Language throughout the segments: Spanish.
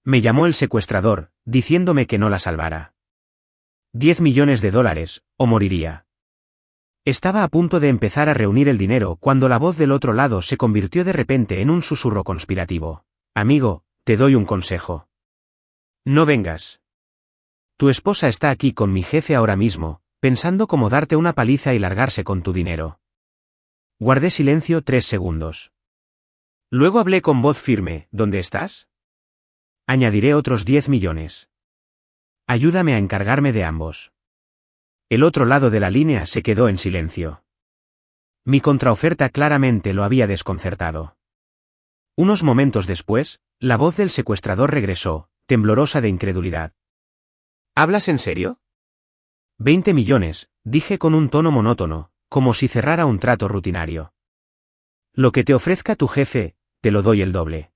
Me llamó el secuestrador, diciéndome que no la salvara. $10 millones, o moriría. Estaba a punto de empezar a reunir el dinero cuando la voz del otro lado se convirtió de repente en un susurro conspirativo. Amigo, te doy un consejo. No vengas. Tu esposa está aquí con mi jefe ahora mismo, pensando cómo darte una paliza y largarse con tu dinero. Guardé silencio 3 segundos. Luego hablé con voz firme, ¿dónde estás? Añadiré otros 10 millones. Ayúdame a encargarme de ambos. El otro lado de la línea se quedó en silencio. Mi contraoferta claramente lo había desconcertado. Unos momentos después, la voz del secuestrador regresó, temblorosa de incredulidad. ¿Hablas en serio? 20 millones, dije con un tono monótono, como si cerrara un trato rutinario. Lo que te ofrezca tu jefe, te lo doy el doble.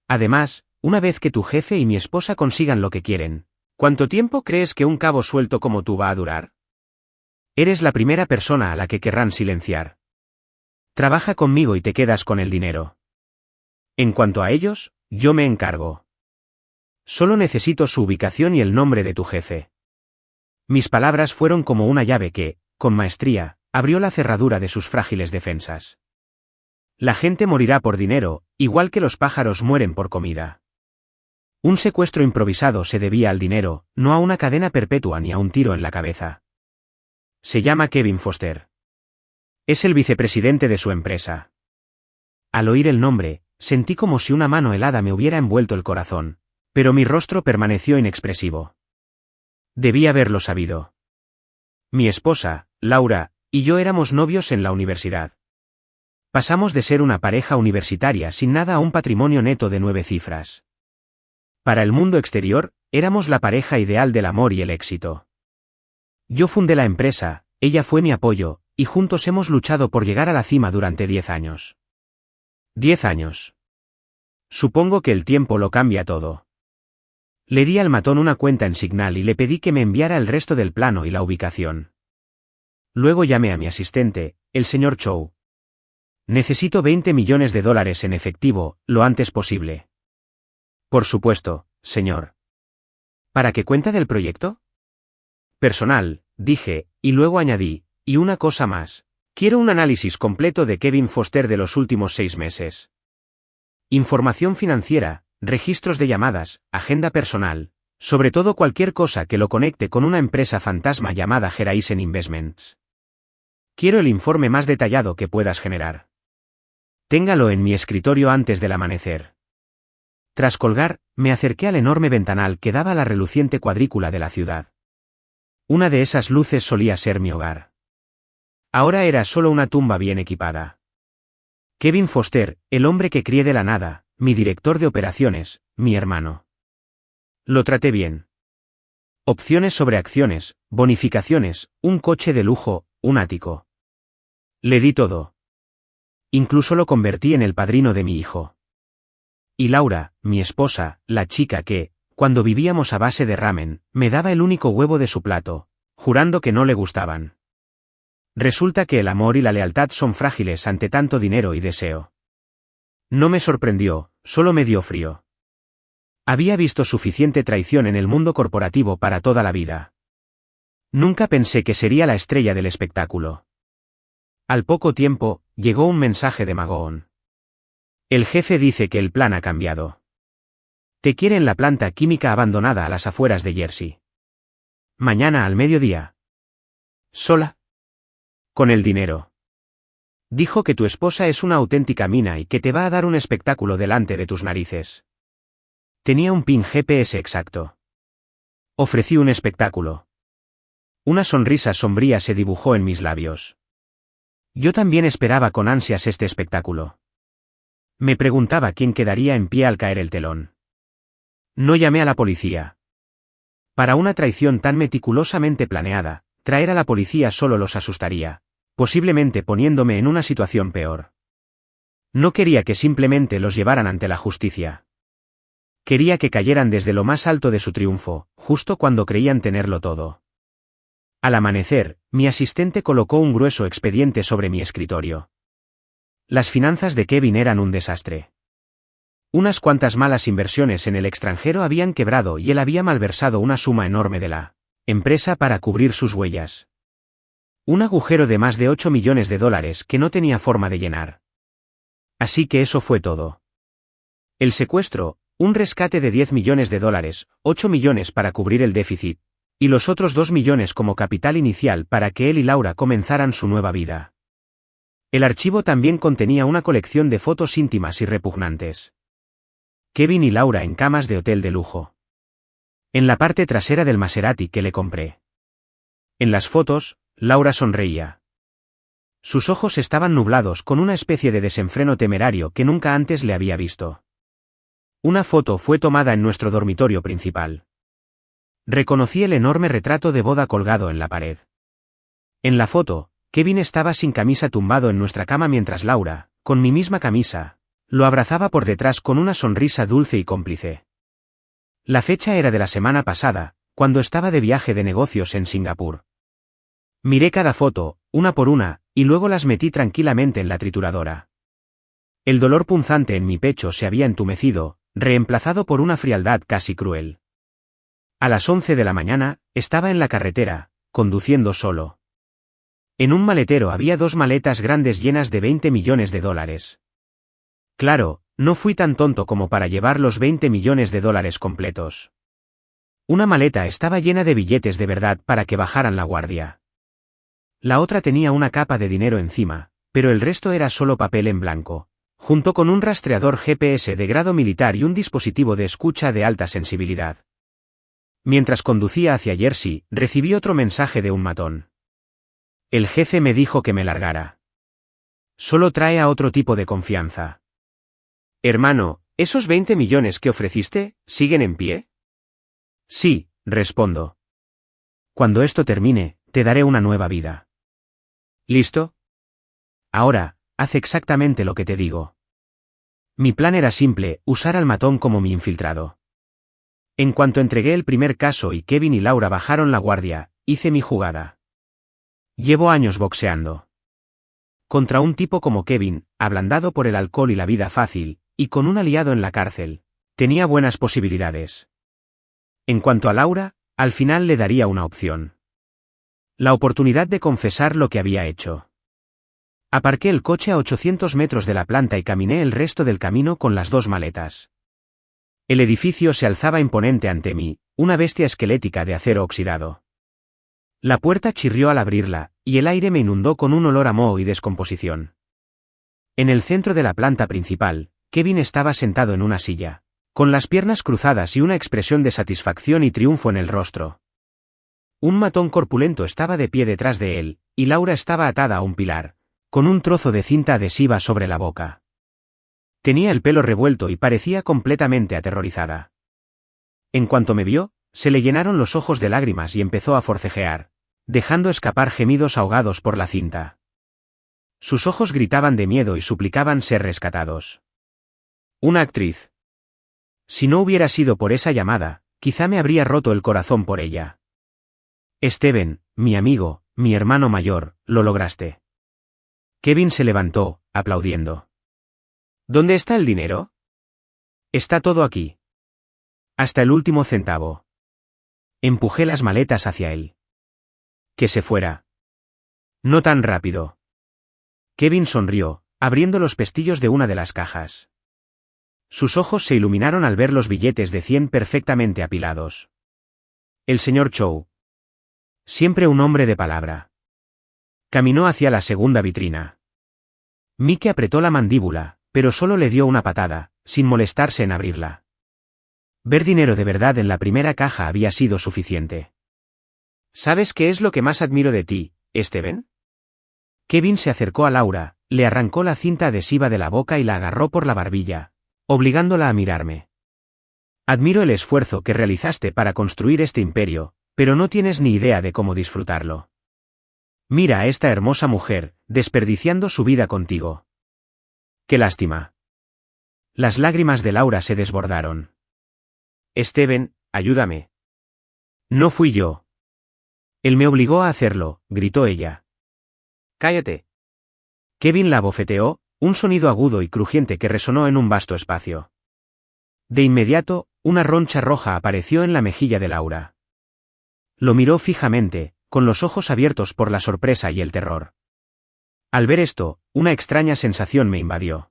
Además, una vez que tu jefe y mi esposa consigan lo que quieren, ¿cuánto tiempo crees que un cabo suelto como tú va a durar? Eres la primera persona a la que querrán silenciar. Trabaja conmigo y te quedas con el dinero. En cuanto a ellos, yo me encargo. Solo necesito su ubicación y el nombre de tu jefe. Mis palabras fueron como una llave que, con maestría, abrió la cerradura de sus frágiles defensas. La gente morirá por dinero, igual que los pájaros mueren por comida. Un secuestro improvisado se debía al dinero, no a una cadena perpetua ni a un tiro en la cabeza. Se llama Kevin Foster. Es el vicepresidente de su empresa. Al oír el nombre, sentí como si una mano helada me hubiera envuelto el corazón, pero mi rostro permaneció inexpresivo. Debí haberlo sabido. Mi esposa, Laura, y yo éramos novios en la universidad. Pasamos de ser una pareja universitaria sin nada a un patrimonio neto de 9 cifras. Para el mundo exterior, éramos la pareja ideal del amor y el éxito. Yo fundé la empresa, ella fue mi apoyo, y juntos hemos luchado por llegar a la cima durante 10 años. 10 años. Supongo que el tiempo lo cambia todo. Le di al matón una cuenta en Signal y le pedí que me enviara el resto del plano y la ubicación. Luego llamé a mi asistente, el señor Chow. Necesito $20 millones en efectivo, lo antes posible. Por supuesto, señor. ¿Para qué cuenta del proyecto? Personal, dije, y luego añadí, y una cosa más. Quiero un análisis completo de Kevin Foster de los últimos 6 meses. Información financiera, registros de llamadas, agenda personal, sobre todo cualquier cosa que lo conecte con una empresa fantasma llamada Horizon Investments. Quiero el informe más detallado que puedas generar. Téngalo en mi escritorio antes del amanecer. Tras colgar, me acerqué al enorme ventanal que daba a la reluciente cuadrícula de la ciudad. Una de esas luces solía ser mi hogar. Ahora era solo una tumba bien equipada. Kevin Foster, el hombre que crié de la nada, mi director de operaciones, mi hermano. Lo traté bien. Opciones sobre acciones, bonificaciones, un coche de lujo, un ático. Le di todo. Incluso lo convertí en el padrino de mi hijo. Y Laura, mi esposa, la chica que, cuando vivíamos a base de ramen, me daba el único huevo de su plato, jurando que no le gustaban. Resulta que el amor y la lealtad son frágiles ante tanto dinero y deseo. No me sorprendió, solo me dio frío. Había visto suficiente traición en el mundo corporativo para toda la vida. Nunca pensé que sería la estrella del espectáculo. Al poco tiempo, llegó un mensaje de Magoon. El jefe dice que el plan ha cambiado. Te quiere en la planta química abandonada a las afueras de Jersey. Mañana al mediodía. ¿Sola? Con el dinero. Dijo que tu esposa es una auténtica mina y que te va a dar un espectáculo delante de tus narices. Tenía un pin GPS exacto. Ofrecí un espectáculo. Una sonrisa sombría se dibujó en mis labios. Yo también esperaba con ansias este espectáculo. Me preguntaba quién quedaría en pie al caer el telón. No llamé a la policía. Para una traición tan meticulosamente planeada, traer a la policía solo los asustaría, posiblemente poniéndome en una situación peor. No quería que simplemente los llevaran ante la justicia. Quería que cayeran desde lo más alto de su triunfo, justo cuando creían tenerlo todo. Al amanecer, mi asistente colocó un grueso expediente sobre mi escritorio. Las finanzas de Kevin eran un desastre. Unas cuantas malas inversiones en el extranjero habían quebrado y él había malversado una suma enorme de la empresa para cubrir sus huellas. Un agujero de más de 8 millones de dólares que no tenía forma de llenar. Así que eso fue todo. El secuestro, un rescate de 10 millones de dólares, 8 millones para cubrir el déficit, y los otros 2 millones como capital inicial para que él y Laura comenzaran su nueva vida. El archivo también contenía una colección de fotos íntimas y repugnantes. Kevin y Laura en camas de hotel de lujo. En la parte trasera del Maserati que le compré. En las fotos, Laura sonreía. Sus ojos estaban nublados con una especie de desenfreno temerario que nunca antes le había visto. Una foto fue tomada en nuestro dormitorio principal. Reconocí el enorme retrato de boda colgado en la pared. En la foto, Kevin estaba sin camisa tumbado en nuestra cama mientras Laura, con mi misma camisa, lo abrazaba por detrás con una sonrisa dulce y cómplice. La fecha era de la semana pasada, cuando estaba de viaje de negocios en Singapur. Miré cada foto, una por una, y luego las metí tranquilamente en la trituradora. El dolor punzante en mi pecho se había entumecido, reemplazado por una frialdad casi cruel. A las 11 de la mañana, estaba en la carretera, conduciendo solo. En un maletero había 2 maletas grandes llenas de 20 millones de dólares. Claro, no fui tan tonto como para llevar los 20 millones de dólares completos. Una maleta estaba llena de billetes de verdad para que bajaran la guardia. La otra tenía una capa de dinero encima, pero el resto era solo papel en blanco, junto con un rastreador GPS de grado militar y un dispositivo de escucha de alta sensibilidad. Mientras conducía hacia Jersey, recibí otro mensaje de un matón. El jefe me dijo que me largara. Solo trae a otro tipo de confianza. Hermano, ¿esos 20 millones que ofreciste, siguen en pie? Sí, respondo. Cuando esto termine, te daré una nueva vida. ¿Listo? Ahora, haz exactamente lo que te digo. Mi plan era simple, usar al matón como mi infiltrado. En cuanto entregué el primer caso y Kevin y Laura bajaron la guardia, hice mi jugada. Llevo años boxeando. Contra un tipo como Kevin, ablandado por el alcohol y la vida fácil, y con un aliado en la cárcel, tenía buenas posibilidades. En cuanto a Laura, al final le daría una opción. La oportunidad de confesar lo que había hecho. Aparqué el coche a 800 metros de la planta y caminé el resto del camino con las 2 maletas. El edificio se alzaba imponente ante mí, una bestia esquelética de acero oxidado. La puerta chirrió al abrirla, y el aire me inundó con un olor a moho y descomposición. En el centro de la planta principal, Kevin estaba sentado en una silla, con las piernas cruzadas y una expresión de satisfacción y triunfo en el rostro. Un matón corpulento estaba de pie detrás de él, y Laura estaba atada a un pilar, con un trozo de cinta adhesiva sobre la boca. Tenía el pelo revuelto y parecía completamente aterrorizada. En cuanto me vio, se le llenaron los ojos de lágrimas y empezó a forcejear, dejando escapar gemidos ahogados por la cinta. Sus ojos gritaban de miedo y suplicaban ser rescatados. Una actriz. Si no hubiera sido por esa llamada, quizá me habría roto el corazón por ella. Steven, mi amigo, mi hermano mayor, lo lograste. Kevin se levantó, aplaudiendo. ¿Dónde está el dinero? Está todo aquí. Hasta el último centavo. Empujé las maletas hacia él. Que se fuera. No tan rápido. Kevin sonrió, abriendo los pestillos de una de las cajas. Sus ojos se iluminaron al ver los billetes de 100 perfectamente apilados. El señor Chow. Siempre un hombre de palabra. Caminó hacia la segunda vitrina. Mike apretó la mandíbula, pero solo le dio una patada, sin molestarse en abrirla. Ver dinero de verdad en la primera caja había sido suficiente. ¿Sabes qué es lo que más admiro de ti, Steven? Kevin se acercó a Laura, le arrancó la cinta adhesiva de la boca y la agarró por la barbilla, obligándola a mirarme. Admiro el esfuerzo que realizaste para construir este imperio, pero no tienes ni idea de cómo disfrutarlo. Mira a esta hermosa mujer, desperdiciando su vida contigo. ¡Qué lástima! Las lágrimas de Laura se desbordaron. Steven, ayúdame. No fui yo. Él me obligó a hacerlo, gritó ella. Cállate. Kevin la abofeteó, un sonido agudo y crujiente que resonó en un vasto espacio. De inmediato, una roncha roja apareció en la mejilla de Laura. Lo miró fijamente, con los ojos abiertos por la sorpresa y el terror. Al ver esto, una extraña sensación me invadió.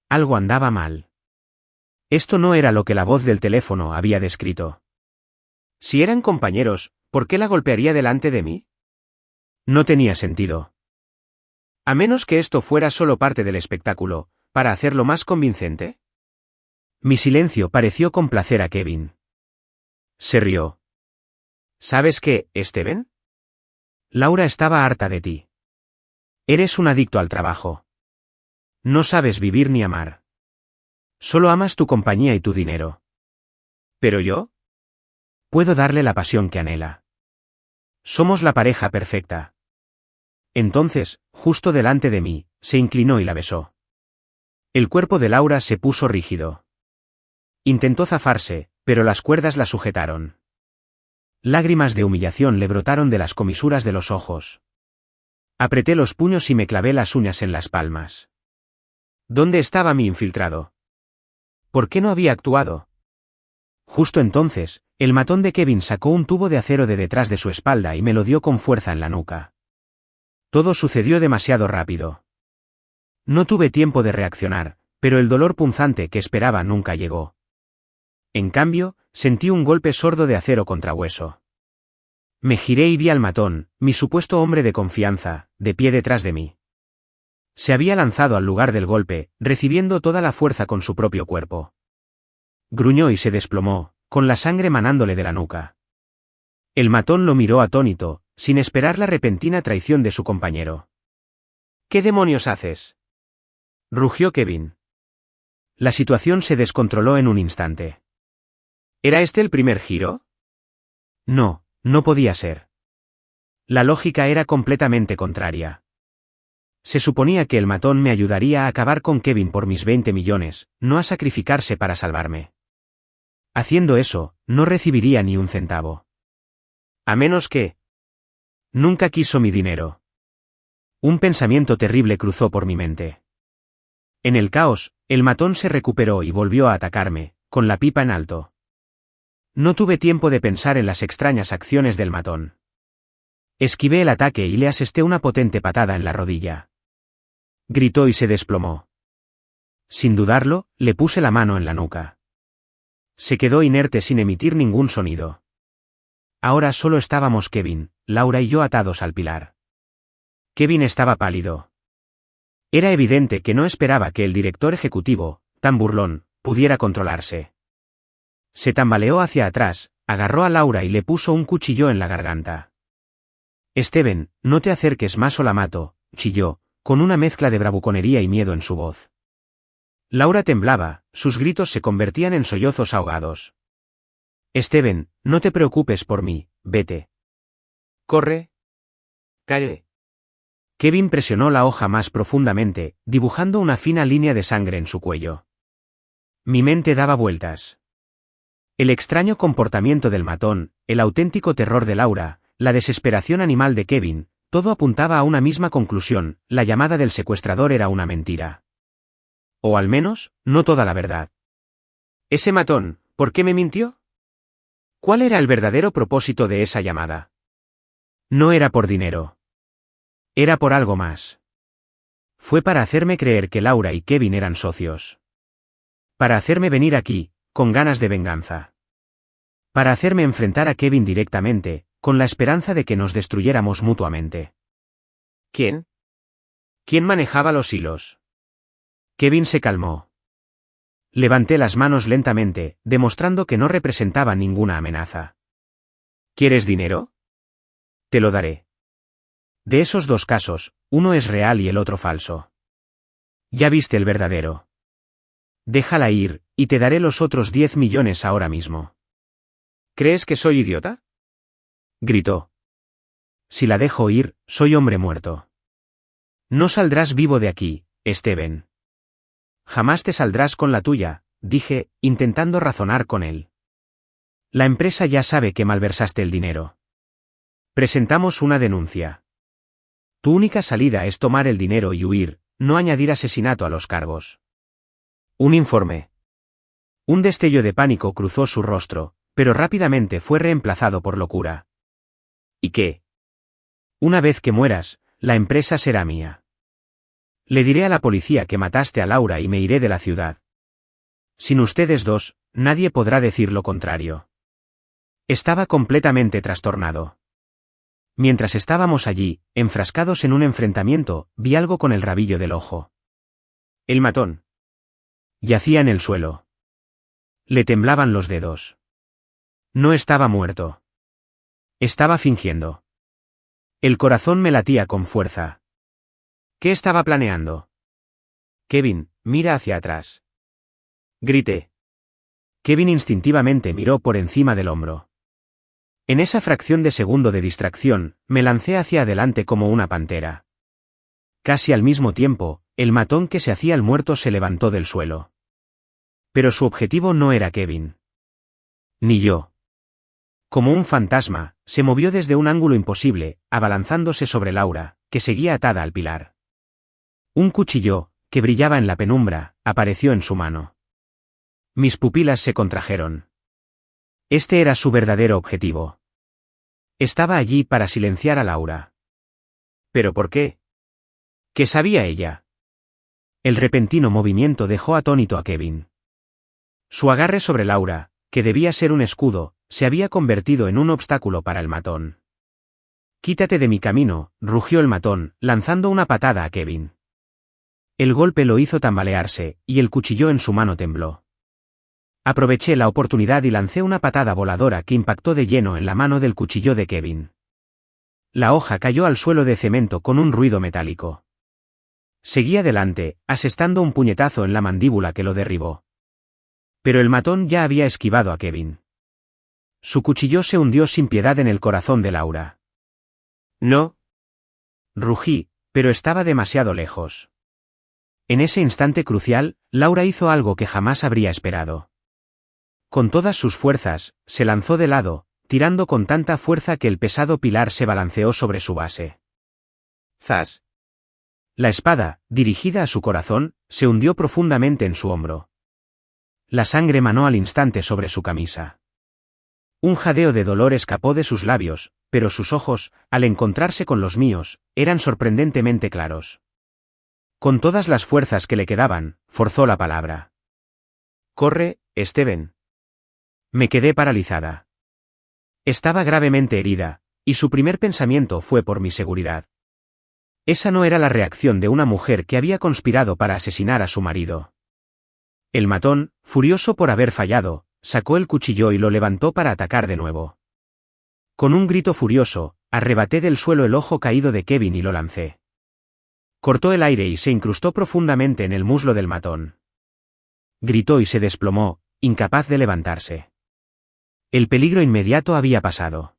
Algo andaba mal. Esto no era lo que la voz del teléfono había descrito. Si eran compañeros, ¿por qué la golpearía delante de mí? No tenía sentido. A menos que esto fuera solo parte del espectáculo, para hacerlo más convincente. Mi silencio pareció complacer a Kevin. Se rió. ¿Sabes qué, Steven? Laura estaba harta de ti. Eres un adicto al trabajo. No sabes vivir ni amar. Solo amas tu compañía y tu dinero. ¿Pero yo? Puedo darle la pasión que anhela. Somos la pareja perfecta. Entonces, justo delante de mí, se inclinó y la besó. El cuerpo de Laura se puso rígido. Intentó zafarse, pero las cuerdas la sujetaron. Lágrimas de humillación le brotaron de las comisuras de los ojos. Apreté los puños y me clavé las uñas en las palmas. ¿Dónde estaba mi infiltrado? ¿Por qué no había actuado? Justo entonces, el matón de Kevin sacó un tubo de acero de detrás de su espalda y me lo dio con fuerza en la nuca. Todo sucedió demasiado rápido. No tuve tiempo de reaccionar, pero el dolor punzante que esperaba nunca llegó. En cambio, sentí un golpe sordo de acero contra hueso. Me giré y vi al matón, mi supuesto hombre de confianza, de pie detrás de mí. Se había lanzado al lugar del golpe, recibiendo toda la fuerza con su propio cuerpo. Gruñó y se desplomó, con la sangre manándole de la nuca. El matón lo miró atónito, sin esperar la repentina traición de su compañero. ¿Qué demonios haces? Rugió Kevin. La situación se descontroló en un instante. ¿Era este el primer giro? No, no podía ser. La lógica era completamente contraria. Se suponía que el matón me ayudaría a acabar con Kevin por mis 20 millones, no a sacrificarse para salvarme. Haciendo eso, no recibiría ni un centavo. A menos que... Nunca quiso mi dinero. Un pensamiento terrible cruzó por mi mente. En el caos, el matón se recuperó y volvió a atacarme, con la pipa en alto. No tuve tiempo de pensar en las extrañas acciones del matón. Esquivé el ataque y le asesté una potente patada en la rodilla. Gritó y se desplomó. Sin dudarlo, le puse la mano en la nuca. Se quedó inerte sin emitir ningún sonido. Ahora solo estábamos Kevin, Laura y yo atados al pilar. Kevin estaba pálido. Era evidente que no esperaba que el director ejecutivo, tan burlón, pudiera controlarse. Se tambaleó hacia atrás, agarró a Laura y le puso un cuchillo en la garganta. Steven, no te acerques más o la mato, chilló, con una mezcla de bravuconería y miedo en su voz. Laura temblaba, sus gritos se convertían en sollozos ahogados. Steven, no te preocupes por mí, vete. Corre. Calle. Kevin presionó la hoja más profundamente, dibujando una fina línea de sangre en su cuello. Mi mente daba vueltas. El extraño comportamiento del matón, el auténtico terror de Laura, la desesperación animal de Kevin, todo apuntaba a una misma conclusión: la llamada del secuestrador era una mentira. O al menos, no toda la verdad. Ese matón, ¿por qué me mintió? ¿Cuál era el verdadero propósito de esa llamada? No era por dinero. Era por algo más. Fue para hacerme creer que Laura y Kevin eran socios. Para hacerme venir aquí, con ganas de venganza. Para hacerme enfrentar a Kevin directamente, con la esperanza de que nos destruyéramos mutuamente. ¿Quién? ¿Quién manejaba los hilos? Kevin se calmó. Levanté las manos lentamente, demostrando que no representaba ninguna amenaza. ¿Quieres dinero? Te lo daré. De esos dos casos, uno es real y el otro falso. Ya viste el verdadero. Déjala ir, y te daré los otros 10 millones ahora mismo. ¿Crees que soy idiota? Gritó. Si la dejo ir, soy hombre muerto. No saldrás vivo de aquí, Steven. Jamás te saldrás con la tuya, dije, intentando razonar con él. La empresa ya sabe que malversaste el dinero. Presentamos una denuncia. Tu única salida es tomar el dinero y huir, no añadir asesinato a los cargos. Un informe. Un destello de pánico cruzó su rostro, pero rápidamente fue reemplazado por locura. ¿Y qué? Una vez que mueras, la empresa será mía. Le diré a la policía que mataste a Laura y me iré de la ciudad. Sin ustedes dos, nadie podrá decir lo contrario. Estaba completamente trastornado. Mientras estábamos allí, enfrascados en un enfrentamiento, vi algo con el rabillo del ojo. El matón. Yacía en el suelo. Le temblaban los dedos. No estaba muerto. Estaba fingiendo. El corazón me latía con fuerza. ¿Qué estaba planeando? Kevin, mira hacia atrás. Grité. Kevin instintivamente miró por encima del hombro. En esa fracción de segundo de distracción, me lancé hacia adelante como una pantera. Casi al mismo tiempo, el matón que se hacía el muerto se levantó del suelo. Pero su objetivo no era Kevin. Ni yo. Como un fantasma, se movió desde un ángulo imposible, abalanzándose sobre Laura, que seguía atada al pilar. Un cuchillo, que brillaba en la penumbra, apareció en su mano. Mis pupilas se contrajeron. Este era su verdadero objetivo. Estaba allí para silenciar a Laura. ¿Pero por qué? ¿Qué sabía ella? El repentino movimiento dejó atónito a Kevin. Su agarre sobre Laura, que debía ser un escudo, se había convertido en un obstáculo para el matón. «Quítate de mi camino», rugió el matón, lanzando una patada a Kevin. El golpe lo hizo tambalearse, y el cuchillo en su mano tembló. Aproveché la oportunidad y lancé una patada voladora que impactó de lleno en la mano del cuchillo de Kevin. La hoja cayó al suelo de cemento con un ruido metálico. Seguí adelante, asestando un puñetazo en la mandíbula que lo derribó. Pero el matón ya había esquivado a Kevin. Su cuchillo se hundió sin piedad en el corazón de Laura. «No». Rugí, pero estaba demasiado lejos. En ese instante crucial, Laura hizo algo que jamás habría esperado. Con todas sus fuerzas, se lanzó de lado, tirando con tanta fuerza que el pesado pilar se balanceó sobre su base. ¡Zas! La espada, dirigida a su corazón, se hundió profundamente en su hombro. La sangre manó al instante sobre su camisa. Un jadeo de dolor escapó de sus labios, pero sus ojos, al encontrarse con los míos, eran sorprendentemente claros. Con todas las fuerzas que le quedaban, forzó la palabra. «Corre, Steven». Me quedé paralizada. Estaba gravemente herida, y su primer pensamiento fue por mi seguridad. Esa no era la reacción de una mujer que había conspirado para asesinar a su marido. El matón, furioso por haber fallado, sacó el cuchillo y lo levantó para atacar de nuevo. Con un grito furioso, arrebaté del suelo el ojo caído de Kevin y lo lancé. Cortó el aire y se incrustó profundamente en el muslo del matón. Gritó y se desplomó, incapaz de levantarse. El peligro inmediato había pasado.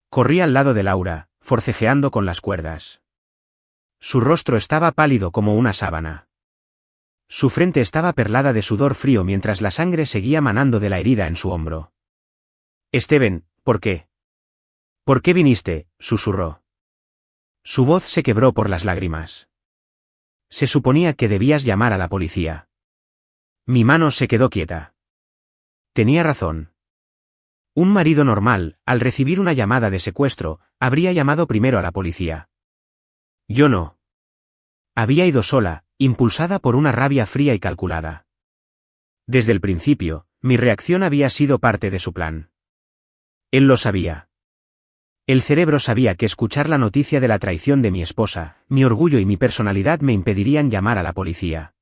Corrí al lado de Laura, forcejeando con las cuerdas. Su rostro estaba pálido como una sábana. Su frente estaba perlada de sudor frío mientras la sangre seguía manando de la herida en su hombro. «Steven, ¿por qué? ¿Por qué viniste?», susurró. Su voz se quebró por las lágrimas. «Se suponía que debías llamar a la policía». Mi mano se quedó quieta. Tenía razón. Un marido normal, al recibir una llamada de secuestro, habría llamado primero a la policía. Yo no. Había ido sola, impulsada por una rabia fría y calculada. Desde el principio, mi reacción había sido parte de su plan. Él lo sabía. El cerebro sabía que escuchar la noticia de la traición de mi esposa, mi orgullo y mi personalidad me impedirían llamar a la policía.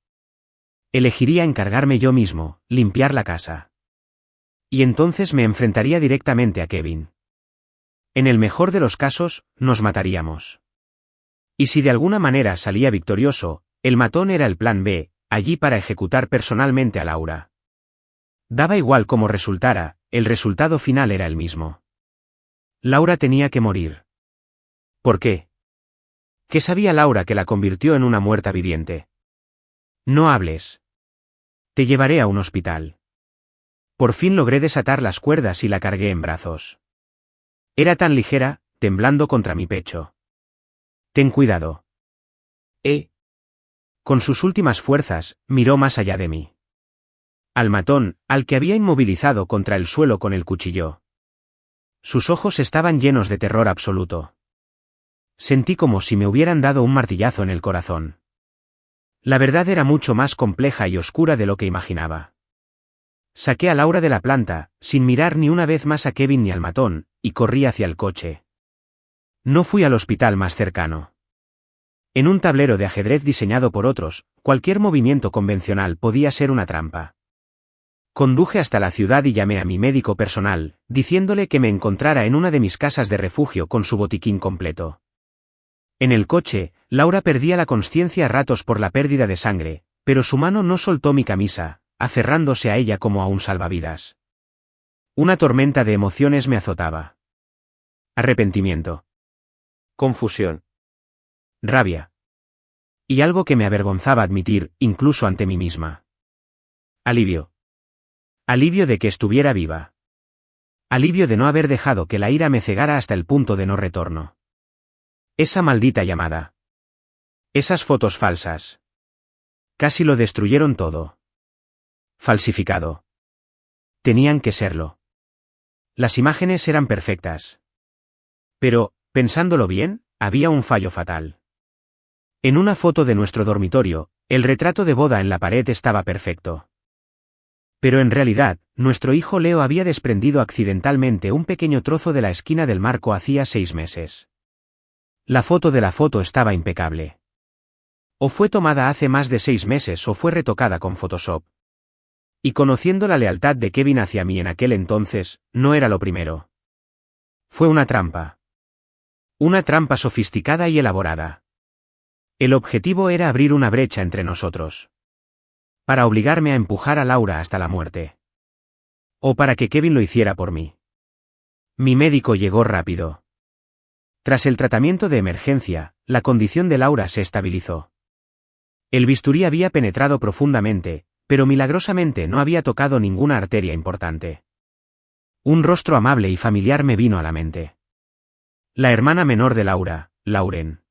Elegiría encargarme yo mismo, limpiar la casa. Y entonces me enfrentaría directamente a Kevin. En el mejor de los casos, nos mataríamos. Y si de alguna manera salía victorioso, el matón era el plan B, allí para ejecutar personalmente a Laura. Daba igual cómo resultara, el resultado final era el mismo. Laura tenía que morir. ¿Por qué? ¿Qué sabía Laura que la convirtió en una muerta viviente? No hables. Te llevaré a un hospital. Por fin logré desatar las cuerdas y la cargué en brazos. Era tan ligera, temblando contra mi pecho. Ten cuidado. Con sus últimas fuerzas, miró más allá de mí. Al matón, al que había inmovilizado contra el suelo con el cuchillo. Sus ojos estaban llenos de terror absoluto. Sentí como si me hubieran dado un martillazo en el corazón. La verdad era mucho más compleja y oscura de lo que imaginaba. Saqué a Laura de la planta, sin mirar ni una vez más a Kevin ni al matón, y corrí hacia el coche. No fui al hospital más cercano. En un tablero de ajedrez diseñado por otros, cualquier movimiento convencional podía ser una trampa. Conduje hasta la ciudad y llamé a mi médico personal, diciéndole que me encontrara en una de mis casas de refugio con su botiquín completo. En el coche, Laura perdía la consciencia a ratos por la pérdida de sangre, pero su mano no soltó mi camisa, aferrándose a ella como a un salvavidas. Una tormenta de emociones me azotaba. Arrepentimiento. Confusión. Rabia. Y algo que me avergonzaba admitir, incluso ante mí misma. Alivio. Alivio de que estuviera viva. Alivio de no haber dejado que la ira me cegara hasta el punto de no retorno. Esa maldita llamada. Esas fotos falsas. Casi lo destruyeron todo. Falsificado. Tenían que serlo. Las imágenes eran perfectas. Pero, pensándolo bien, había un fallo fatal. En una foto de nuestro dormitorio, el retrato de boda en la pared estaba perfecto. Pero en realidad, nuestro hijo Leo había desprendido accidentalmente un pequeño trozo de la esquina del marco hacía 6 meses. La foto de la foto estaba impecable. O fue tomada hace más de 6 meses o fue retocada con Photoshop. Y conociendo la lealtad de Kevin hacia mí en aquel entonces, no era lo primero. Fue una trampa. Una trampa sofisticada y elaborada. El objetivo era abrir una brecha entre nosotros. Para obligarme a empujar a Laura hasta la muerte. O para que Kevin lo hiciera por mí. Mi médico llegó rápido. Tras el tratamiento de emergencia, la condición de Laura se estabilizó. El bisturí había penetrado profundamente, pero milagrosamente no había tocado ninguna arteria importante. Un rostro amable y familiar me vino a la mente. La hermana menor de Laura, Lauren.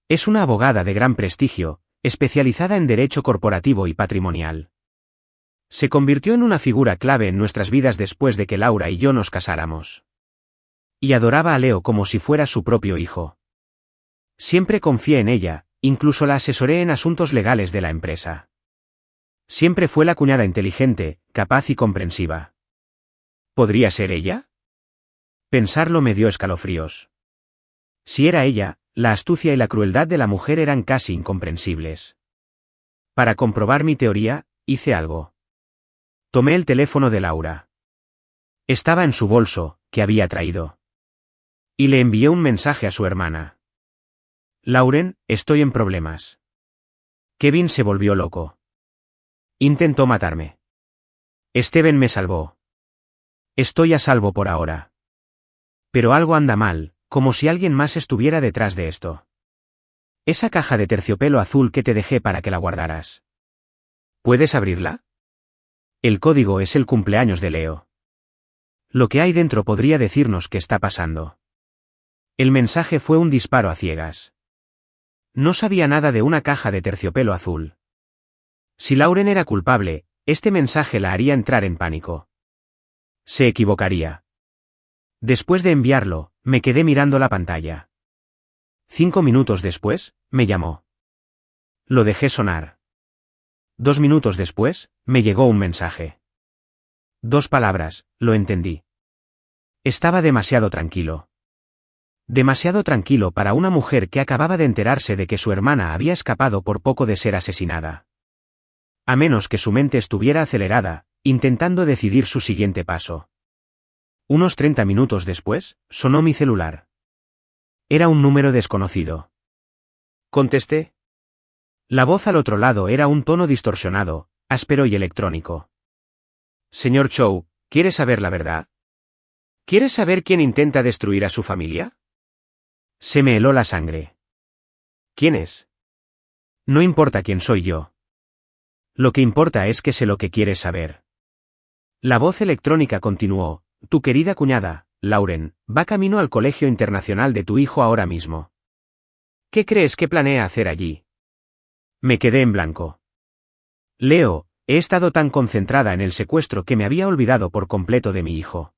Es una abogada de gran prestigio, especializada en derecho corporativo y patrimonial. Se convirtió en una figura clave en nuestras vidas después de que Laura y yo nos casáramos. Y adoraba a Leo como si fuera su propio hijo. Siempre confié en ella, incluso la asesoré en asuntos legales de la empresa. Siempre fue la cuñada inteligente, capaz y comprensiva. ¿Podría ser ella? Pensarlo me dio escalofríos. Si era ella, la astucia y la crueldad de la mujer eran casi incomprensibles. Para comprobar mi teoría, hice algo. Tomé el teléfono de Laura. Estaba en su bolso, que había traído. Y le envié un mensaje a su hermana. Lauren, estoy en problemas. Kevin se volvió loco. Intentó matarme. Steven me salvó. Estoy a salvo por ahora. Pero algo anda mal, como si alguien más estuviera detrás de esto. Esa caja de terciopelo azul que te dejé para que la guardaras. ¿Puedes abrirla? El código es el cumpleaños de Leo. Lo que hay dentro podría decirnos qué está pasando. El mensaje fue un disparo a ciegas. No sabía nada de una caja de terciopelo azul. Si Lauren era culpable, este mensaje la haría entrar en pánico. Se equivocaría. Después de enviarlo, me quedé mirando la pantalla. 5 minutos después, me llamó. Lo dejé sonar. 2 minutos después, me llegó un mensaje. 2 palabras, lo entendí. Estaba demasiado tranquilo. Demasiado tranquilo para una mujer que acababa de enterarse de que su hermana había escapado por poco de ser asesinada. A menos que su mente estuviera acelerada, intentando decidir su siguiente paso. Unos 30 minutos después, sonó mi celular. Era un número desconocido. Contesté. La voz al otro lado era un tono distorsionado, áspero y electrónico. Señor Chow, ¿quiere saber la verdad? ¿Quieres saber quién intenta destruir a su familia? Se me heló la sangre. ¿Quién es? No importa quién soy yo. Lo que importa es que sé lo que quieres saber. La voz electrónica continuó. Tu querida cuñada, Lauren, va camino al colegio internacional de tu hijo ahora mismo. ¿Qué crees que planea hacer allí? Me quedé en blanco. Leo, He estado tan concentrada en el secuestro que me había olvidado por completo de mi hijo.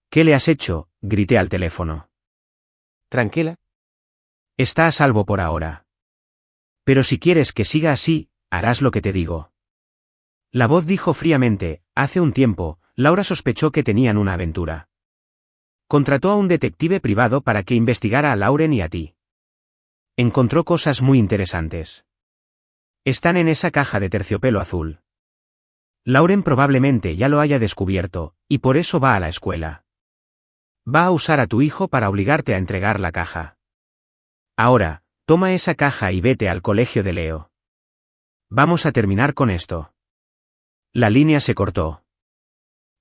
¿Qué le has hecho?, grité al teléfono. Tranquila. Está a salvo por ahora. Pero si quieres que siga así, harás lo que te digo. La voz dijo fríamente: hace un tiempo, Laura sospechó que tenían una aventura. Contrató a un detective privado para que investigara a Lauren y a ti. Encontró cosas muy interesantes. Están en esa caja de terciopelo azul. Lauren probablemente ya lo haya descubierto, y por eso va a la escuela. Va a usar a tu hijo para obligarte a entregar la caja. Ahora, toma esa caja y vete al colegio de Leo. Vamos a terminar con esto. La línea se cortó.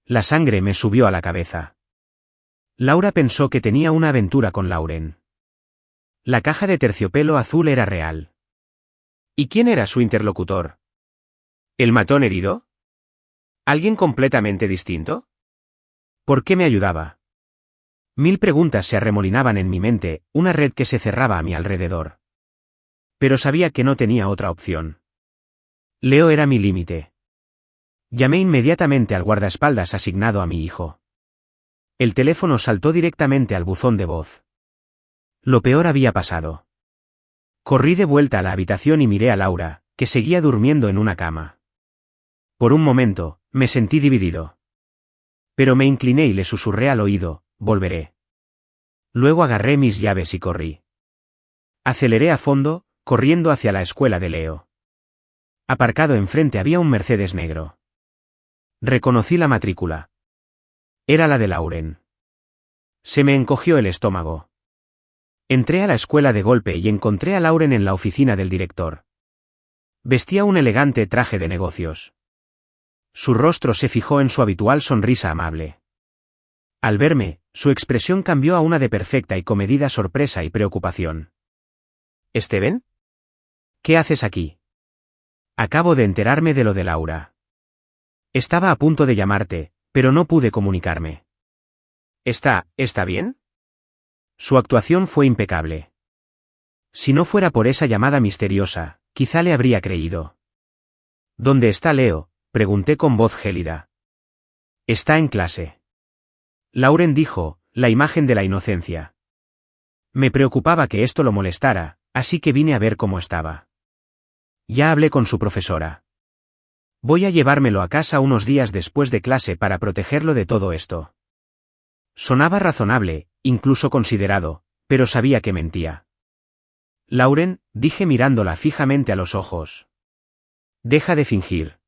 La sangre me subió a la cabeza. Laura pensó que tenía una aventura con Lauren. La caja de terciopelo azul era real. ¿Y quién era su interlocutor? ¿El matón herido? ¿Alguien completamente distinto? ¿Por qué me ayudaba? 1000 preguntas se arremolinaban en mi mente, una red que se cerraba a mi alrededor. Pero sabía que no tenía otra opción. Leo era mi límite. Llamé inmediatamente al guardaespaldas asignado a mi hijo. El teléfono saltó directamente al buzón de voz. Lo peor había pasado. Corrí de vuelta a la habitación y miré a Laura, que seguía durmiendo en una cama. Por un momento, me sentí dividido. Pero me incliné y le susurré al oído: volveré. Luego agarré mis llaves y corrí. Aceleré a fondo, corriendo hacia la escuela de Leo. Aparcado enfrente había un Mercedes negro. Reconocí la matrícula. Era la de Lauren. Se me encogió el estómago. Entré a la escuela de golpe y encontré a Lauren en la oficina del director. Vestía un elegante traje de negocios. Su rostro se fijó en su habitual sonrisa amable. Al verme, su expresión cambió a una de perfecta y comedida sorpresa y preocupación. ¿Steven? ¿Qué haces aquí? Acabo de enterarme de lo de Laura. Estaba a punto de llamarte, pero no pude comunicarme. ¿Está bien? Su actuación fue impecable. Si no fuera por esa llamada misteriosa, quizá le habría creído. ¿Dónde está Leo?, pregunté con voz gélida. Está en clase. Lauren dijo, la imagen de la inocencia. Me preocupaba que esto lo molestara, así que vine a ver cómo estaba. Ya hablé con su profesora. Voy a llevármelo a casa unos días después de clase para protegerlo de todo esto. Sonaba razonable, incluso considerado, pero sabía que mentía. Lauren, dije mirándola fijamente a los ojos. Deja de fingir.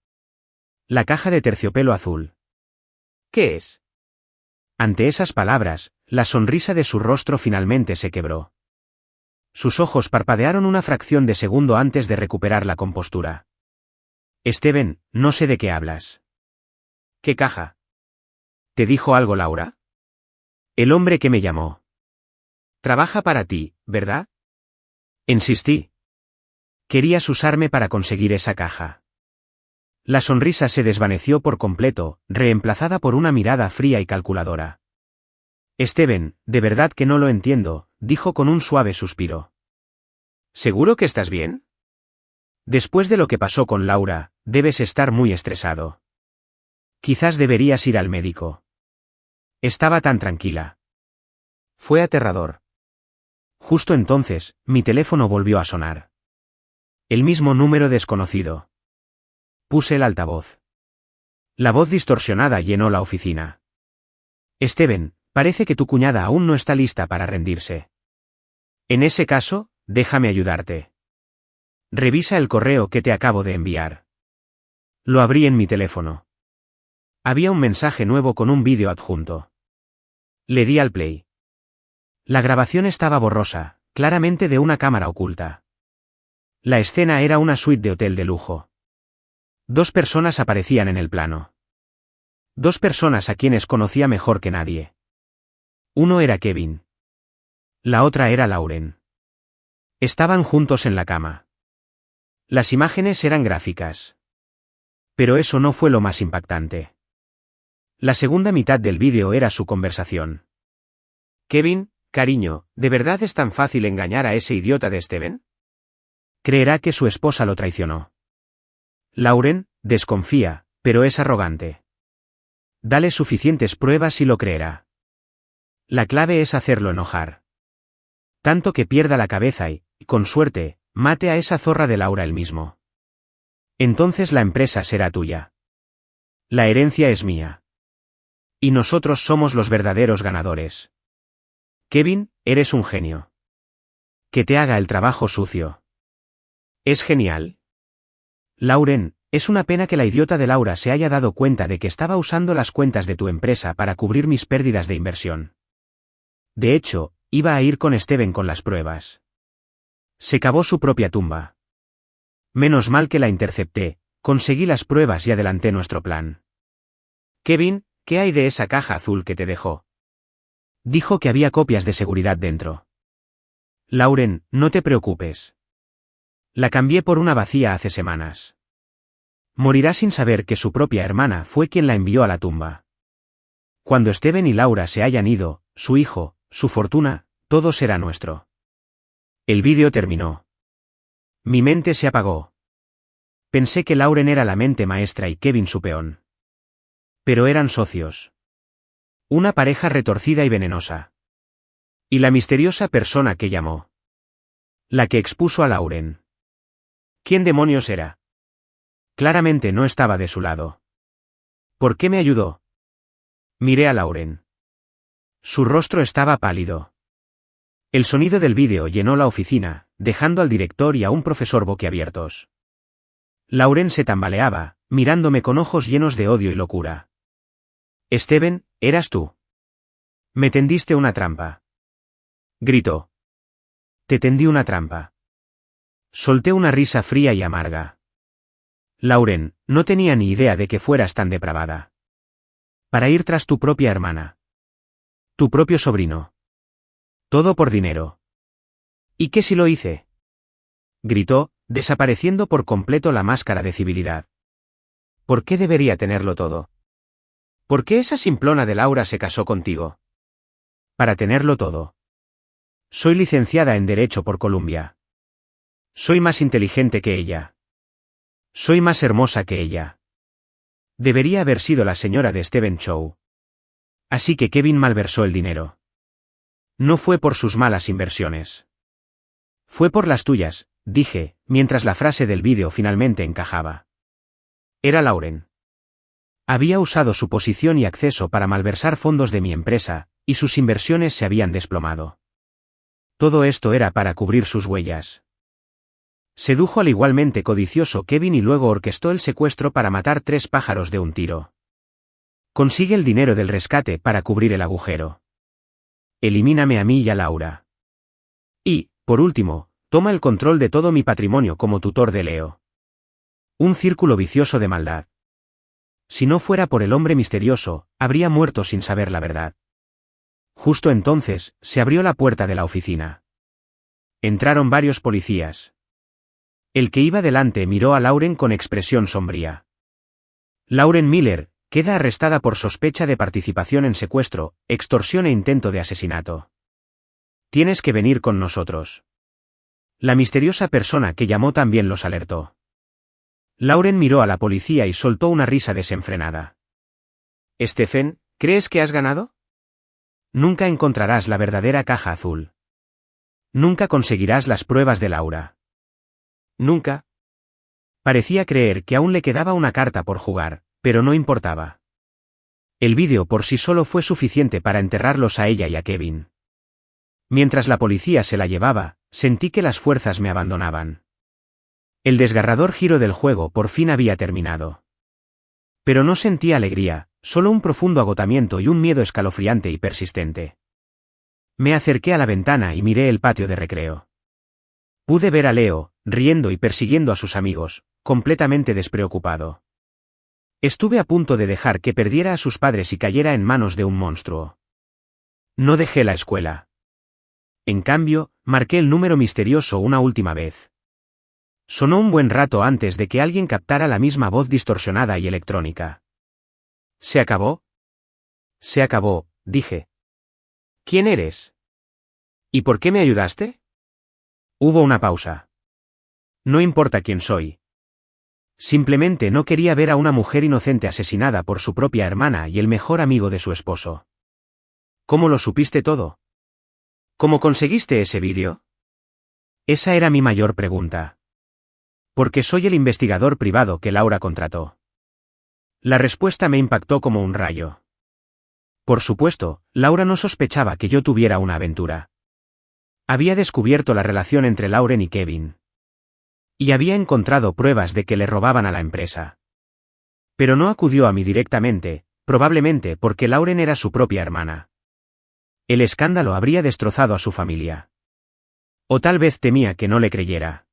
La caja de terciopelo azul. ¿Qué es? Ante esas palabras, la sonrisa de su rostro finalmente se quebró. Sus ojos parpadearon una fracción de segundo antes de recuperar la compostura. Steven, no sé de qué hablas. ¿Qué caja? ¿Te dijo algo Laura? El hombre que me llamó. Trabaja para ti, ¿verdad? Insistí. Querías usarme para conseguir esa caja. La sonrisa se desvaneció por completo, reemplazada por una mirada fría y calculadora. Steven, de verdad que no lo entiendo, dijo con un suave suspiro. ¿Seguro que estás bien? Después de lo que pasó con Laura, debes estar muy estresado. Quizás deberías ir al médico. Estaba tan tranquila. Fue aterrador. Justo entonces, mi teléfono volvió a sonar. El mismo número desconocido. Puse el altavoz. La voz distorsionada llenó la oficina. Steven, parece que tu cuñada aún no está lista para rendirse. En ese caso, déjame ayudarte. Revisa el correo que te acabo de enviar. Lo abrí en mi teléfono. Había un mensaje nuevo con un vídeo adjunto. Le di al play. La grabación estaba borrosa, claramente de una cámara oculta. La escena era una suite de hotel de lujo. 2 personas aparecían en el plano. 2 personas a quienes conocía mejor que nadie. Uno era Kevin. La otra era Lauren. Estaban juntos en la cama. Las imágenes eran gráficas. Pero eso no fue lo más impactante. La segunda mitad del vídeo era su conversación. Kevin, cariño, ¿de verdad es tan fácil engañar a ese idiota de Steven? Creerá que su esposa lo traicionó. Lauren, Desconfía, pero es arrogante. Dale suficientes pruebas y lo creerá. La clave es hacerlo enojar. Tanto que pierda la cabeza y, con suerte, mate a esa zorra de Laura él mismo. Entonces la empresa será tuya. La herencia es mía. Y nosotros somos los verdaderos ganadores. Kevin, eres un genio. Que te haga el trabajo sucio. Es genial. Lauren, es una pena que la idiota de Laura se haya dado cuenta de que estaba usando las cuentas de tu empresa para cubrir mis pérdidas de inversión. De hecho, iba a ir con Steven con las pruebas. Se cavó su propia tumba. Menos mal que la intercepté, conseguí las pruebas y adelanté nuestro plan. Kevin, ¿qué hay de esa caja azul que te dejó? Dijo que había copias de seguridad dentro. Lauren, no te preocupes. La cambié por una vacía hace semanas. Morirá sin saber que su propia hermana fue quien la envió a la tumba. Cuando Steven y Laura se hayan ido, su hijo, su fortuna, todo será nuestro. El vídeo terminó. Mi mente se apagó. Pensé que Lauren era la mente maestra y Kevin su peón. Pero eran socios. Una pareja retorcida y venenosa. Y la misteriosa persona que llamó. La que expuso a Lauren. ¿Quién demonios era? Claramente no estaba de su lado. ¿Por qué me ayudó? Miré a Lauren. Su rostro estaba pálido. El sonido del vídeo llenó la oficina, dejando al director y a un profesor boquiabiertos. Lauren se tambaleaba, mirándome con ojos llenos de odio y locura. Steven, ¿eras tú? Me tendiste una trampa. Gritó. Te tendí una trampa. Solté una risa fría y amarga. Lauren, no tenía ni idea de que fueras tan depravada. Para ir tras tu propia hermana. Tu propio sobrino. Todo por dinero. ¿Y qué si lo hice? Gritó, desapareciendo por completo la máscara de civilidad. ¿Por qué debería tenerlo todo? ¿Por qué esa simplona de Laura se casó contigo? Para tenerlo todo. Soy licenciada en Derecho por Columbia. Soy más inteligente que ella. Soy más hermosa que ella. Debería haber sido la señora de Steven Chow. Así que Kevin malversó el dinero. No fue por sus malas inversiones. Fue por las tuyas, dije, mientras la frase del vídeo finalmente encajaba. Era Lauren. Había usado su posición y acceso para malversar fondos de mi empresa, y sus inversiones se habían desplomado. Todo esto era para cubrir sus huellas. Sedujo al igualmente codicioso Kevin y luego orquestó el secuestro para matar 3 pájaros de un tiro. Consigue el dinero del rescate para cubrir el agujero. Elimíname a mí y a Laura. Y, por último, toma el control de todo mi patrimonio como tutor de Leo. Un círculo vicioso de maldad. Si no fuera por el hombre misterioso, habría muerto sin saber la verdad. Justo entonces, se abrió la puerta de la oficina. Entraron varios policías. El que iba delante miró a Lauren con expresión sombría. Lauren Miller, queda arrestada por sospecha de participación en secuestro, extorsión e intento de asesinato. Tienes que venir con nosotros. La misteriosa persona que llamó también los alertó. Lauren miró a la policía y soltó una risa desenfrenada. Stephen, ¿crees que has ganado? Nunca encontrarás la verdadera caja azul. Nunca conseguirás las pruebas de Laura. Nunca. Parecía creer que aún le quedaba una carta por jugar, pero no importaba. El vídeo por sí solo fue suficiente para enterrarlos a ella y a Kevin. Mientras la policía se la llevaba, sentí que las fuerzas me abandonaban. El desgarrador giro del juego por fin había terminado. Pero no sentía alegría, solo un profundo agotamiento y un miedo escalofriante y persistente. Me acerqué a la ventana y miré el patio de recreo. Pude ver a Leo, riendo y persiguiendo a sus amigos, completamente despreocupado. Estuve a punto de dejar que perdiera a sus padres y cayera en manos de un monstruo. No dejé la escuela. En cambio, marqué el número misterioso una última vez. Sonó un buen rato antes de que alguien captara la misma voz distorsionada y electrónica. ¿Se acabó? Se acabó, dije. ¿Quién eres? ¿Y por qué me ayudaste? Hubo una pausa. No importa quién soy. Simplemente no quería ver a una mujer inocente asesinada por su propia hermana y el mejor amigo de su esposo. ¿Cómo lo supiste todo? ¿Cómo conseguiste ese vídeo? Esa era mi mayor pregunta. Porque soy el investigador privado que Laura contrató. La respuesta me impactó como un rayo. Por supuesto, Laura no sospechaba que yo tuviera una aventura. Había descubierto la relación entre Lauren y Kevin. Y había encontrado pruebas de que le robaban a la empresa. Pero no acudió a mí directamente, probablemente porque Lauren era su propia hermana. El escándalo habría destrozado a su familia. O tal vez temía que no le creyera.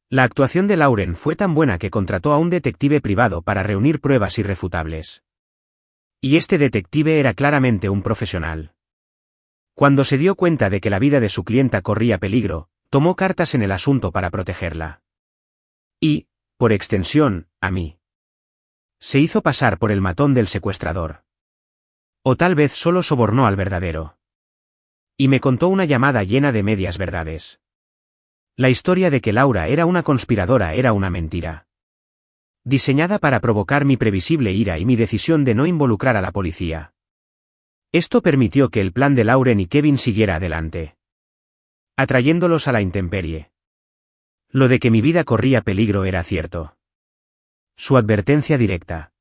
La actuación de Lauren fue tan buena que contrató a un detective privado para reunir pruebas irrefutables. Y este detective era claramente un profesional. Cuando se dio cuenta de que la vida de su clienta corría peligro, tomó cartas en el asunto para protegerla. Y, por extensión, a mí. Se hizo pasar por el matón del secuestrador. O tal vez solo sobornó al verdadero. Y me contó una llamada llena de medias verdades. La historia de que Laura era una conspiradora era una mentira. Diseñada para provocar mi previsible ira y mi decisión de no involucrar a la policía. Esto permitió que el plan de Lauren y Kevin siguiera adelante. Atrayéndolos a la intemperie. Lo de que mi vida corría peligro era cierto. Su advertencia directa.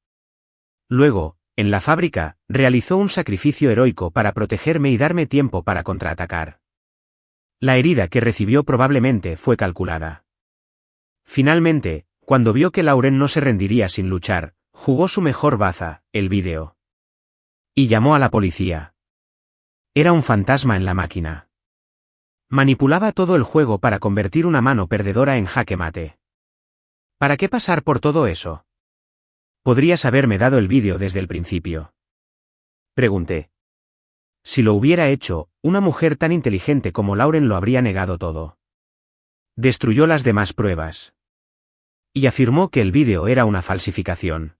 Luego, en la fábrica, realizó un sacrificio heroico para protegerme y darme tiempo para contraatacar. La herida que recibió probablemente fue calculada. Finalmente, cuando vio que Lauren no se rendiría sin luchar, jugó su mejor baza, el vídeo. Y llamó a la policía. Era un fantasma en la máquina. Manipulaba todo el juego para convertir una mano perdedora en jaque mate. ¿Para qué pasar por todo eso? Podrías haberme dado el vídeo desde el principio. Pregunté. Si lo hubiera hecho, una mujer tan inteligente como Lauren lo habría negado todo. Destruyó las demás pruebas. Y afirmó que el vídeo era una falsificación.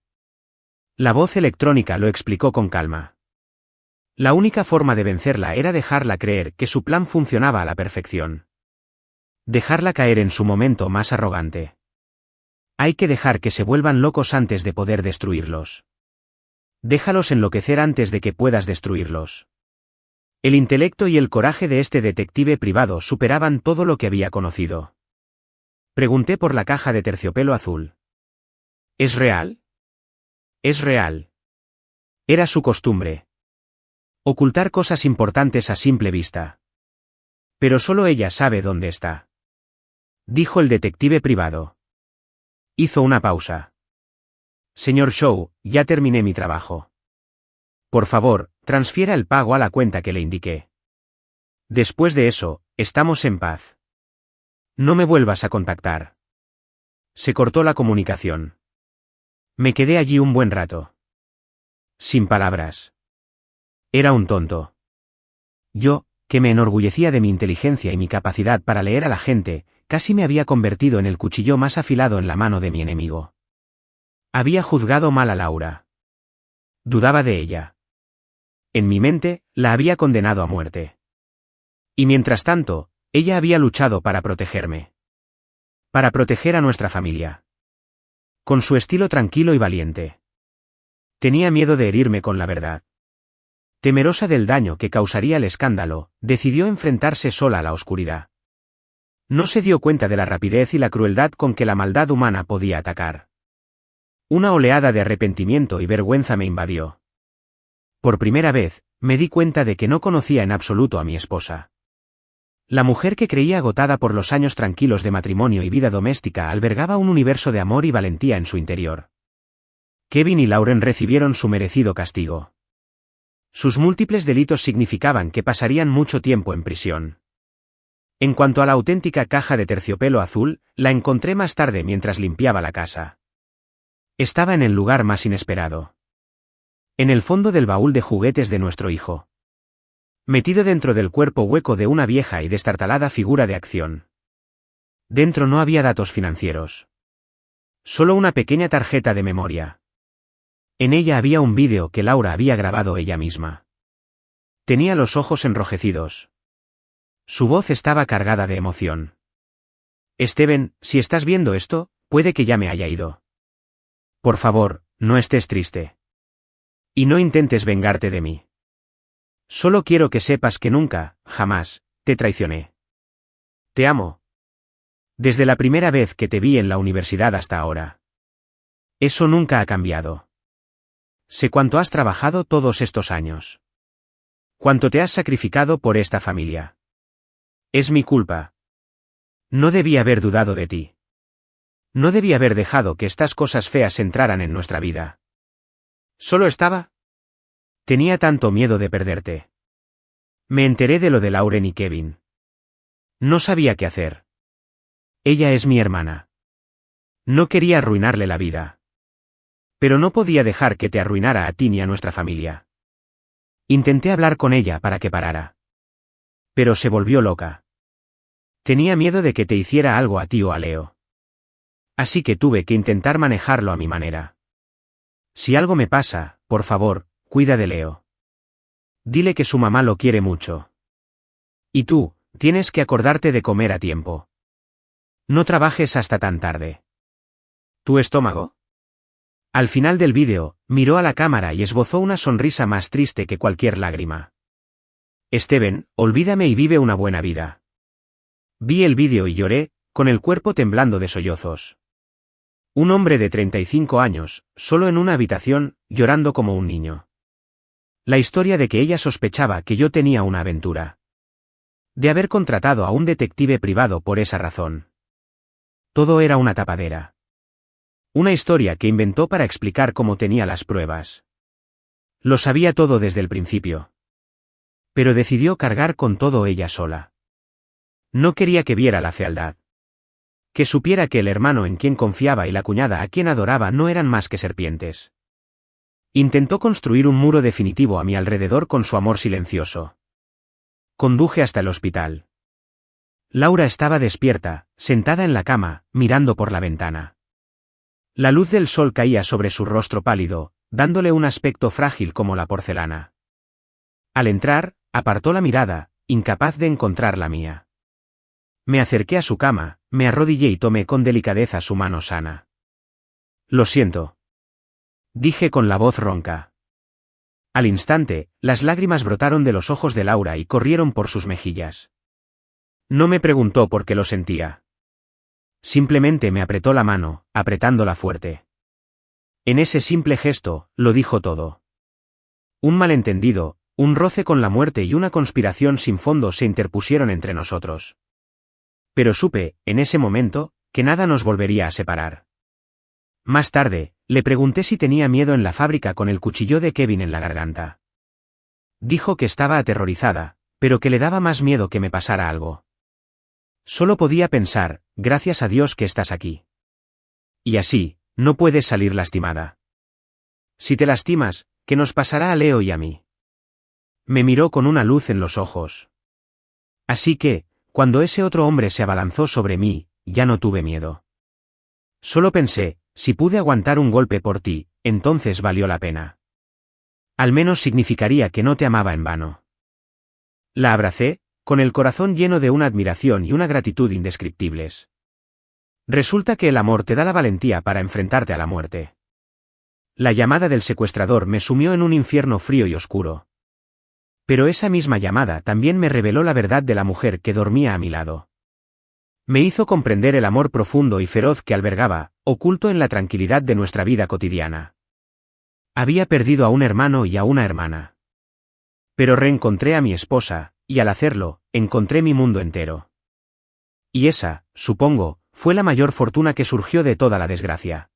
La voz electrónica lo explicó con calma. La única forma de vencerla era dejarla creer que su plan funcionaba a la perfección. Dejarla caer en su momento más arrogante. Hay que dejar que se vuelvan locos antes de poder destruirlos. Déjalos enloquecer antes de que puedas destruirlos. El intelecto y el coraje de este detective privado superaban todo lo que había conocido. Pregunté por la caja de terciopelo azul. ¿Es real? Es real. Era su costumbre. Ocultar cosas importantes a simple vista. Pero solo ella sabe dónde está. Dijo el detective privado. Hizo una pausa. Señor Shaw, ya terminé mi trabajo. Por favor, transfiera el pago a la cuenta que le indiqué. Después de eso, estamos en paz. No me vuelvas a contactar. Se cortó la comunicación. Me quedé allí un buen rato. Sin palabras. Era un tonto. Yo, que me enorgullecía de mi inteligencia y mi capacidad para leer a la gente, casi me había convertido en el cuchillo más afilado en la mano de mi enemigo. Había juzgado mal a Laura. Dudaba de ella. En mi mente, la había condenado a muerte. Y mientras tanto, ella había luchado para protegerme. Para proteger a nuestra familia. Con su estilo tranquilo y valiente. Tenía miedo de herirme con la verdad. Temerosa del daño que causaría el escándalo, decidió enfrentarse sola a la oscuridad. No se dio cuenta de la rapidez y la crueldad con que la maldad humana podía atacar. Una oleada de arrepentimiento y vergüenza me invadió. Por primera vez, me di cuenta de que no conocía en absoluto a mi esposa. La mujer que creía agotada por los años tranquilos de matrimonio y vida doméstica albergaba un universo de amor y valentía en su interior. Kevin y Lauren recibieron su merecido castigo. Sus múltiples delitos significaban que pasarían mucho tiempo en prisión. En cuanto a la auténtica caja de terciopelo azul, la encontré más tarde mientras limpiaba la casa. Estaba en el lugar más inesperado. En el fondo del baúl de juguetes de nuestro hijo. Metido dentro del cuerpo hueco de una vieja y destartalada figura de acción. Dentro no había datos financieros. Solo una pequeña tarjeta de memoria. En ella había un vídeo que Laura había grabado ella misma. Tenía los ojos enrojecidos. Su voz estaba cargada de emoción. Steven, si estás viendo esto, puede que ya me haya ido. Por favor, no estés triste. Y no intentes vengarte de mí. Solo quiero que sepas que nunca, jamás, te traicioné. Te amo. Desde la primera vez que te vi en la universidad hasta ahora. Eso nunca ha cambiado. Sé cuánto has trabajado todos estos años. Cuánto te has sacrificado por esta familia. Es mi culpa. No debí haber dudado de ti. No debí haber dejado que estas cosas feas entraran en nuestra vida. ¿Solo estaba? Tenía tanto miedo de perderte. Me enteré de lo de Lauren y Kevin. No sabía qué hacer. Ella es mi hermana. No quería arruinarle la vida. Pero no podía dejar que te arruinara a ti ni a nuestra familia. Intenté hablar con ella para que parara. Pero se volvió loca. Tenía miedo de que te hiciera algo a ti o a Leo. Así que tuve que intentar manejarlo a mi manera. Si algo me pasa, por favor, cuida de Leo. Dile que su mamá lo quiere mucho. Y tú, tienes que acordarte de comer a tiempo. No trabajes hasta tan tarde. ¿Tu estómago? Al final del vídeo, miró a la cámara y esbozó una sonrisa más triste que cualquier lágrima. Steven, olvídame y vive una buena vida. Vi el vídeo y lloré, con el cuerpo temblando de sollozos. Un hombre de 35 años, solo en una habitación, llorando como un niño. La historia de que ella sospechaba que yo tenía una aventura. De haber contratado a un detective privado por esa razón. Todo era una tapadera. Una historia que inventó para explicar cómo tenía las pruebas. Lo sabía todo desde el principio. Pero decidió cargar con todo ella sola. No quería que viera la fealdad. Que supiera que el hermano en quien confiaba y la cuñada a quien adoraba no eran más que serpientes. Intentó construir un muro definitivo a mi alrededor con su amor silencioso. Conduje hasta el hospital. Laura estaba despierta, sentada en la cama, mirando por la ventana. La luz del sol caía sobre su rostro pálido, dándole un aspecto frágil como la porcelana. Al entrar, apartó la mirada, incapaz de encontrar la mía. Me acerqué a su cama, me arrodillé y tomé con delicadeza su mano sana. Lo siento. Dije con la voz ronca. Al instante, las lágrimas brotaron de los ojos de Laura y corrieron por sus mejillas. No me preguntó por qué lo sentía. Simplemente me apretó la mano, apretándola fuerte. En ese simple gesto, lo dijo todo. Un malentendido, un roce con la muerte y una conspiración sin fondo se interpusieron entre nosotros. Pero supe, en ese momento, que nada nos volvería a separar. Más tarde, le pregunté si tenía miedo en la fábrica con el cuchillo de Kevin en la garganta. Dijo que estaba aterrorizada, pero que le daba más miedo que me pasara algo. Solo podía pensar, gracias a Dios que estás aquí. Y así, no puedes salir lastimada. Si te lastimas, ¿qué nos pasará a Leo y a mí? Me miró con una luz en los ojos. Así que, cuando ese otro hombre se abalanzó sobre mí, ya no tuve miedo. Solo pensé, si pude aguantar un golpe por ti, entonces valió la pena. Al menos significaría que no te amaba en vano. La abracé, con el corazón lleno de una admiración y una gratitud indescriptibles. Resulta que el amor te da la valentía para enfrentarte a la muerte. La llamada del secuestrador me sumió en un infierno frío y oscuro. Pero esa misma llamada también me reveló la verdad de la mujer que dormía a mi lado. Me hizo comprender el amor profundo y feroz que albergaba, oculto en la tranquilidad de nuestra vida cotidiana. Había perdido a un hermano y a una hermana. Pero reencontré a mi esposa, y al hacerlo, encontré mi mundo entero. Y esa, supongo, fue la mayor fortuna que surgió de toda la desgracia.